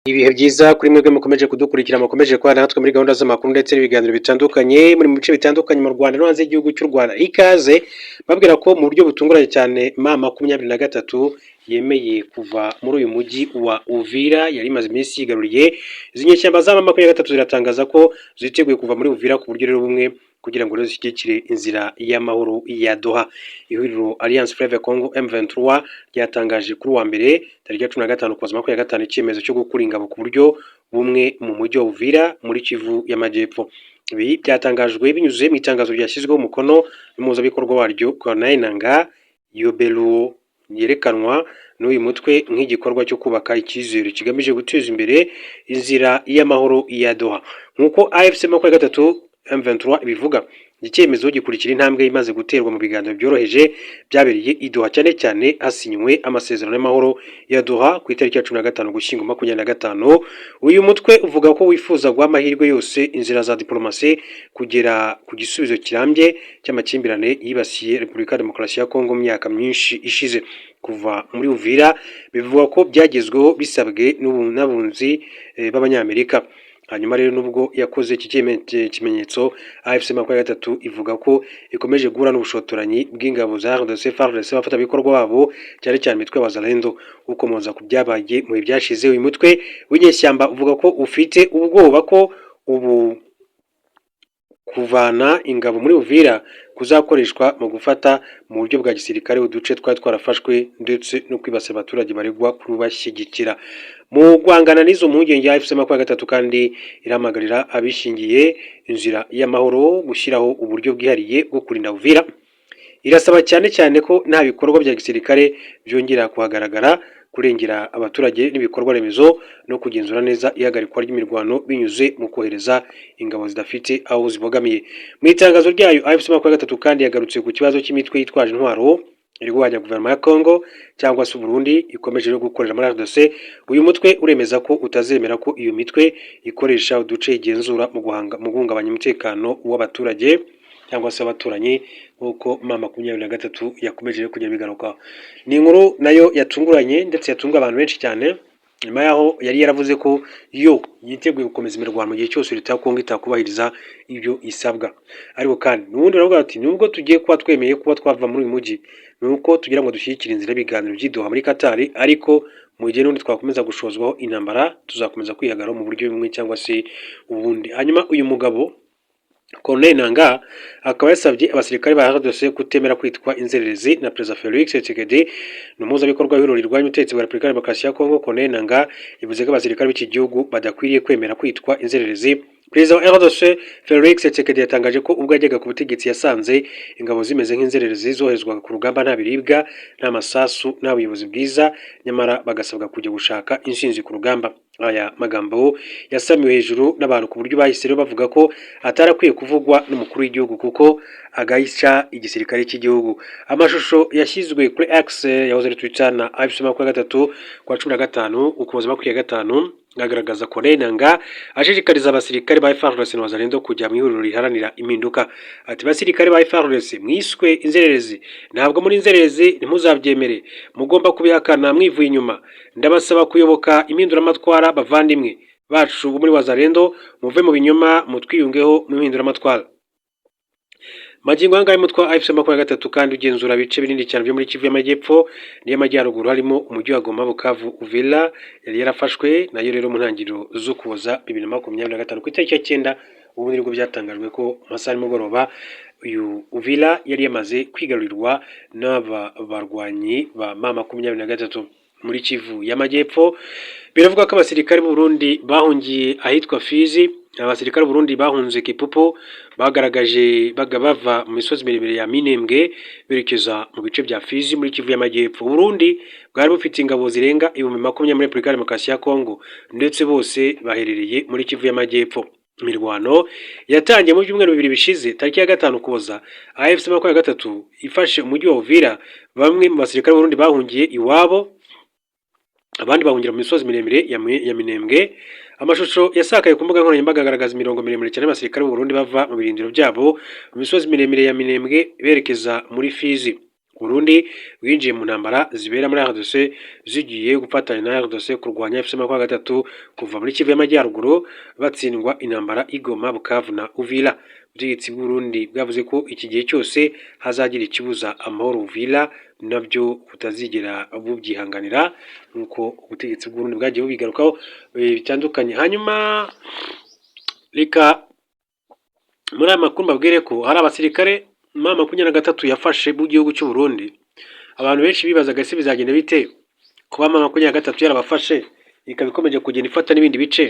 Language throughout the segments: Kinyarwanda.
Ibihe byiza kuri mwebwe mukomeje kudukurikira mukomeje kwa natwe muri gahunda z'amakuru ndetse n'ibiganiro bitandukanye muri mu bice bitandukanye mu Rwanda no hanze y'igihugu cy'u Rwanda. Ikaze babwira ko mu buryo butunguranye cyane M23 yemeye kuva muri uyu mujyi wa Uvira yari imaze iminsi yigaruriye. Izi nyeshyamba za M23 ziratangaza ko ziteguye kuva muri Uvira ku buryo rero bumwe kugira ngo zishyigikire inzira y'amahoro ya Doha. Ihuriro Alliance Fleuve Congo M23 ryatangaje kuri wa mbere tariki ya 15 Ukuboza 2025 icyemezo cyo gukura ingabo ku buryo bumwe mu mujyi wa Uvira muri Kivu y'Amajyepfo. Ibi byatangajwe binyuze mu itangazo ryashyizweho umukono n'umuhuzabikorwa waryo Corneille Nangaa. Yobelo yerekanwa n'uyu mutwe nk'igikorwa cyo kubaka icyizere kigamije guteza imbere inzira y'amahoro ya Doha. Nk'uko AFC M23 ibivuga, icyemezo gikurikira intambwe imaze guterwa mu biganiro byoroheje byabereye i Doha, cyane cyane hasinywe amasezerano y'amahoro ya Doha ku itariki ya 15 Ugushyingo 2025. Uyu mutwe uvuga ko wifuza guha amahirwe yose inzira za diplomasi kugera ku gisubizo kirambye cy'amakimbirane yibasiye Repubulika ya Demokarasi ya Kongo mu myaka myinshi ishize. Kuva muri Uvira bivugwa ko byagezweho bisabwe n'abunzi b'Abanyamerika. Hanyuma rero nubwo yakoze iki kimenyetso, AFC M23 ivuga ko ikomeje guhura n'ubushotoranyi bw'ingabo za RDC FARDC abafatanyabikorwa babo cyane cyane imitwe y'Abazalendo. Ukomoza ku byabaye mu bihe byashize, uyu mutwe w'inyeshyamba uvuga ko ufite ubwoba ko ubu kuvana ingabo muri Uvira kuzakoreshwa mu gufata mu buryo bwa gisirikare uduce twari twarafashwe ndetse no kwibasira abaturage baregwa kubashyigikira. Mu guhangana n'izo mpungenge, AFC M23 kandi iramagarira abishingiye inzira y'amahoro gushyiraho uburyo bwihariye bwo kurinda Uvira. Irasaba cyane cyane ko nta bikorwa bya gisirikare byongera kuhagaragara, kurengera abaturage n'ibikorwa remezo no kugenzura neza ihagarikwa ry'imirwano binyuze mu kohereza ingabo zidafite aho zibogamiye. Mu itangazo ryayo, AFC M23 kandi yagarutse ku kibazo cy'imitwe yitwaje intwaro irwanya guverinoma ya Congo cyangwa se Burundi ikomeje no gukorera muri RDC. Uyu mutwe uremeza ko utazemera ko iyo mitwe ikoresha uduce igenzura mu guhungabanya umutekano w'abaturage cyangwa se abaturanyi, nk'uko M23 yakomeje kugenda bigaruka. Ni inkuru nayo yatunguranye ndetse yatunga abantu benshi cyane, nyuma yaho yari yaravuze ko yo yiteguye gukomeza imirwano mu gihe cyose leta ya Kongo itakubahiriza ibyo isabwa. Ariko kandi n'ubundi baravuga ati nubwo tugiye kuba twemeye kuba twava muri uyu mujyi, nuko tugira ngo dushyigikire inzira y'ibiganiro by'idoha muri Qatar, ariko mu gihe n'undi twakomeza gushozwaho intambara tuzakomeza kwihagararaho mu buryo bumwe cyangwa se ubundi. Hanyuma uyu mugabo Corneille Nangaa akaba yasabye abasirikare ba RDC kutemera kwitwa inzererezi na Perezida Felix Tshisekedi. N'umuhuzabikorwa w'ihuriro rirwanya ubutegetsi bwa Repubulika ya Demokarasi ya Kongo Corneille Nangaa yavuze ko abasirikare b'iki gihugu badakwiriye kwemera kwitwa inzererezi. Perezida wa RDC Felix Tshisekedi yatangaje ko ubwo yajyaga ku butegetsi yasanze ingabo zimeze nk'inzererezi zoherezwaga ku rugamba nta biribwa, nta masasu, nta buyobozi bwiza, nyamara bagasabwa kujya gushaka intsinzi ku rugamba. Aya magambo yasamiwe hejuru n'abantu ku buryo bahise bavuga ko atarakwiye kuvugwa n'umukuru w'igihugu kuko agahisha igisirikare cy'igihugu. Amashusho yashyizwe kuri X yahoze ari Twitter na AFC M23 kwa 15 Ukuboza 2025 agaragaza Corneille Nangaa ashishikariza abasirikare ba FARDC n'Abazalendo kujya mu ihuriro riharanira impinduka. Ati basirikare ba FARDC mwiswe inzererezi, ntabwo muri inzererezi ntimuzabyemere, mugomba kubihakana mwivuye inyuma. Ndabasaba kuyoboka impinduramatwara bavandimwe bacu muri Wazalendo, muve mu binyoma mutwiyungeho mu impinduramatwara. Magingo angahe mutwa AFC M23 kandi ugenzura bice binini cyane byo muri Kivu y'Amajyepfo n'Amajyaruguru, harimo umujyi wa Goma, Bukavu, Uvira yari yarafashwe nayo rero mu ntangiriro zo Ukuboza 2025 ku itariki ya 9. Ubu nibwo byatangajwe ko amasaha y'umugoroba uyu Uvira yari yamaze kwigarurirwa n'aba barwanyi ba M23 muri Kivu y'Amajyepfo. Biravuga ko abasirikare b'u Burundi bahungiye ahitwa Fizi. Abasirikare b'u Burundi bahunze Kipupu bagaragaje bava mu misozi miremire ya Minembwe berekeza mu bice bya Fizi muri Kivu y'Amajyepfo. Burundi bwari bufite ingabo zirenga 20,000 muri Repubulika ya Demokarasi ya Kongo, ndetse bose baherereye muri Kivu y'Amajyepfo. Imirwano yatangiye mu byumweru bibiri bishize. Tariki ya 5 Ukuboza AFC M23 ifashe umujyi wa Uvira. Bamwe mu basirikare b'u Burundi bahungiye iwabo, abandi bahungira mu misozi miremire ya Minembwe. Amashusho yasakaye ku mbuga nkoranyambaga agaragaza imirongo miremire cyane y'abasirikare b'u Burundi bava mu birindiro byabo mu misozi miremire ya Minembwe berekeza muri Fizi. Burundi winjiye mu ntambara zibera muri RDC zigiye gufatanya na RDC kurwanya FC23 kuva muri Kivu y'Amajyaruguru batsindwa intambara igoma Bukavu na Uvira. Ubutegetsi bw'u Burundi bwavuze ko iki gihe cyose hazagira ikibuza amahoro Uvira nabyo butazigera bubyihanganira, nkuko ubutegetsi bw'u Burundi bwagiye bubigarukaho bitandukanye. Hanyuma reka muri aya makuru mbabwire ko hari abasirikare M23 yafashe mu gihugu cy'u Burundi. Abantu benshi bibazaga se bizagenda bite kuba M23 yarabafashe ikabikomeje kugenda ifata n'ibindi bice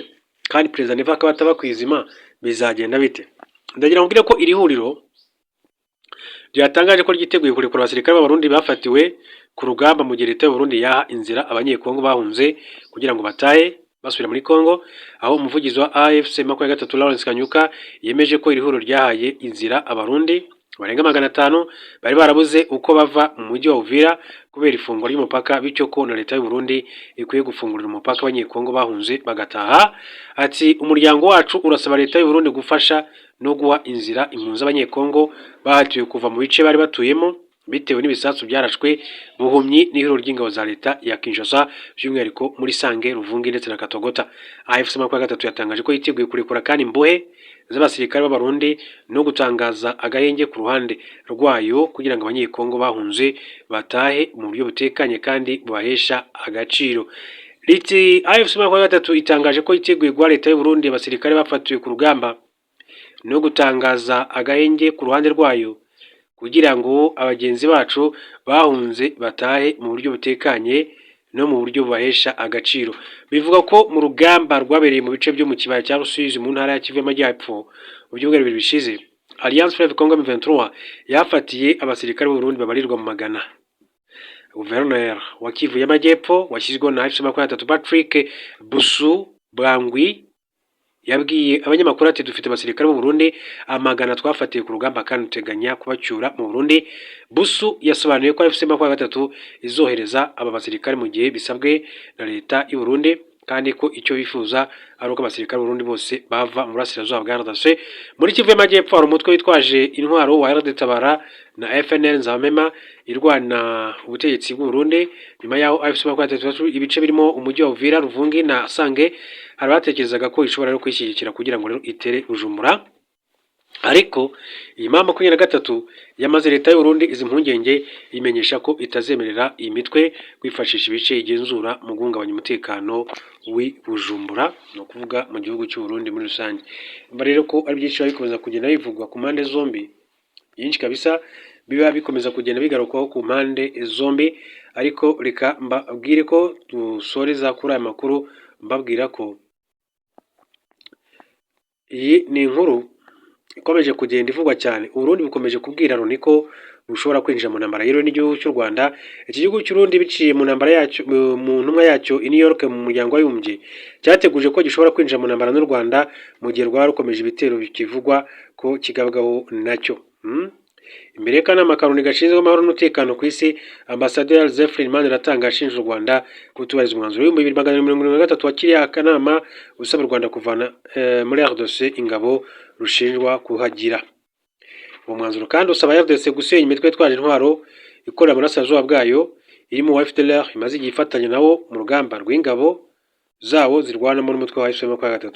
kandi President Neva akaba atabakwizima, bizagenda bite? Ndagira ngo ko iri huriro ryatangaje ko ryiteguye kurekura abasirikare b'Abarundi bafatiwe ku rugamba mu gihe leta y'u Burundi yaha inzira abanyekongo bahunze kugira ngo batahe basubira muri Kongo, aho umuvugizi wa AFC M23 Lawrence Kanyuka yemeje ko iri huriro ryahaye inzira Abarundi barenga 500 bari barabuze uko bava mu mujyi wa Uvira kubera ifungwa ry'umupaka, bityo ko na leta y'u Burundi ikwiye gufungurira umupaka abanyekongo bahunze bagataha. Ati umuryango wacu urasaba leta y'u Burundi gufasha no guha inzira impunzi abanyekongo bahatiwe kuva mu bice bari batuyemo bitewe n'ibisasu byarashwe buhumyi n'ihuriro ry'ingabo za leta ya Kinshasa, by'umwihariko muri Sange, Ruvungi ndetse na Katogota. AFC M23 yatangaje ko yiteguye kurekura kandi imbohe z'abasirikare b'Abarundi no gutangaza agahenge ku ruhande rwayo kugira ngo abanyekongo bahunze batahe mu buryo butekanye kandi bubahesha agaciro. Liti AFC M23 itangaje ko yiteguye guha leta y'u Burundi abasirikare bafatiwe ku rugamba no gutangaza agahenge ku ruhande rwayo kugira ngo abagenzi bacu bahunze batahe mu buryo butekanye no mu buryo bubahesha agaciro. Bivuga ko mu rugamba rwabereye mu bice byo mu kibaya cya Rusizi mu ntara ya Kivu y'Amajyepfo mu byumweru bibiri bishize, Alliance Fleuve Congo M23 yafatiye abasirikare b'u Burundi babarirwa mu magana. Gouverneur wa Kivu y'Amajyepfo washyizweho na AFC M23 Patrick Busu Bwangwi yabwiye abanyamakuru ati dufite abasirikare b'u Burundi amagana twafatiye ku rugamba kandi uteganya kubacyura mu Burundi. Busu yasobanuye ko AFC M23 izohereza aba basirikare mu gihe bisabwe na leta y'u Burundi kandi ko icyo bifuza ari uko abasirikare b'u Burundi bose bava mu burasirazuba bwa RDC. Muri Kivu y'Amajyepfo hari umutwe witwaje intwaro wa RD Tabara na FNL Nzamema irwana ubutegetsi bw'u Burundi. Nyuma yaho AFC M23 ibice birimo umujyi wa Uvira, Ruvungi na Sange hari batekerezaga ko ishobora no kwishyigikira kugira ngo rero itere Bujumbura, ariko iyi M23 yamaze leta y'u Burundi izi mpungenge imenyesha ko itazemerera iyi mitwe kwifashisha ibice igenzura mu guhungabanya umutekano w'i Bujumbura, no kuvuga mu gihugu cy'u Burundi muri rusange. Mba rero ko ari byinshi bikomeza kugenda bivugwa ku mpande zombi, byinshi kabisa biba bikomeza kugenda bigarukaho ku mpande zombi, ariko reka mbabwire ko dusoreza kuri aya makuru mbabwira ko iyi ni inkuru ikomeje kugenda ivugwa cyane. Uburundi bukomeje kubwira Loni ko bushobora kwinjira mu ntambara yewe n'igihugu cy'u Rwanda. Iki gihugu cy'u Burundi biciye mu ntambara yacyo mu ntumwa yacyo i New York mu muryango w'abibumbye cyateguje ko gishobora kwinjira mu ntambara n'u Rwanda mu gihe rwaba rukomeje ibitero bikivugwa ko kigabwaho nacyo. Imbere y'akanama Karoni gashinzwe amahoro n'umutekano ku isi, Ambasaderi Zephyr Maniratunga ashinja u Rwanda kutubahiriza umwanzuro w'2023 wa kiriya kanama usaba u Rwanda kuvana muri RDC ingabo rushinjwa kuhagira. Uwo mwanzuro kandi usaba RDC gusenya imitwe itwaje intwaro ikorera mu burasirazuba bwayo irimo wa FDLR imaze igihe ifatanya nawo mu rugamba rw'ingabo zawo zirwanamo n'umutwe wa M23.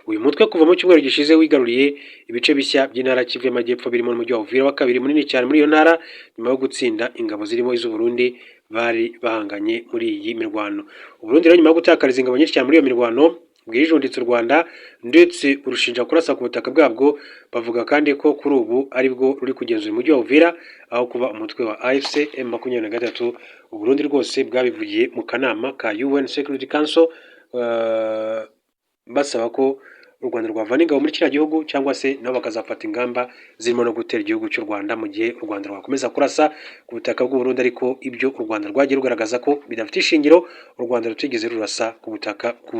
Uyu mutwe kuva mu cyumweru gishize wigaruriye ibice bishya by'intara Kivu y'Amajyepfo birimo n'umujyi wa Uvira wa kabiri munini cyane muri iyo ntara nyuma yo gutsinda ingabo zirimo iz'u Burundi bari bahanganye muri iyi mirwano. U Burundi rero nyuma yo gutakariza ingabo nyinshi cyane muri iyo mirwano bwijunditse u Rwanda ndetse urushinja kurasa ku butaka bwabwo. Bavuga kandi ko kuri ubu aribwo ruri kugenzura umujyi wa Uvira aho kuba umutwe wa AFC M23. U Burundi rwose bwabivugiye mu kanama ka UN Security Council basaba ko u Rwanda rwavana ingabo muri kiriya gihugu cyangwa se nabo bakazafata ingamba zirimo no gutera igihugu cy'u Rwanda mu gihe u Rwanda rwakomeza kurasa ku butaka bw'u Burundi. Ariko ibyo u Rwanda rwagiye rugaragaza ko bidafite ishingiro, u Rwanda rutigeze rurasa ku butaka bw'u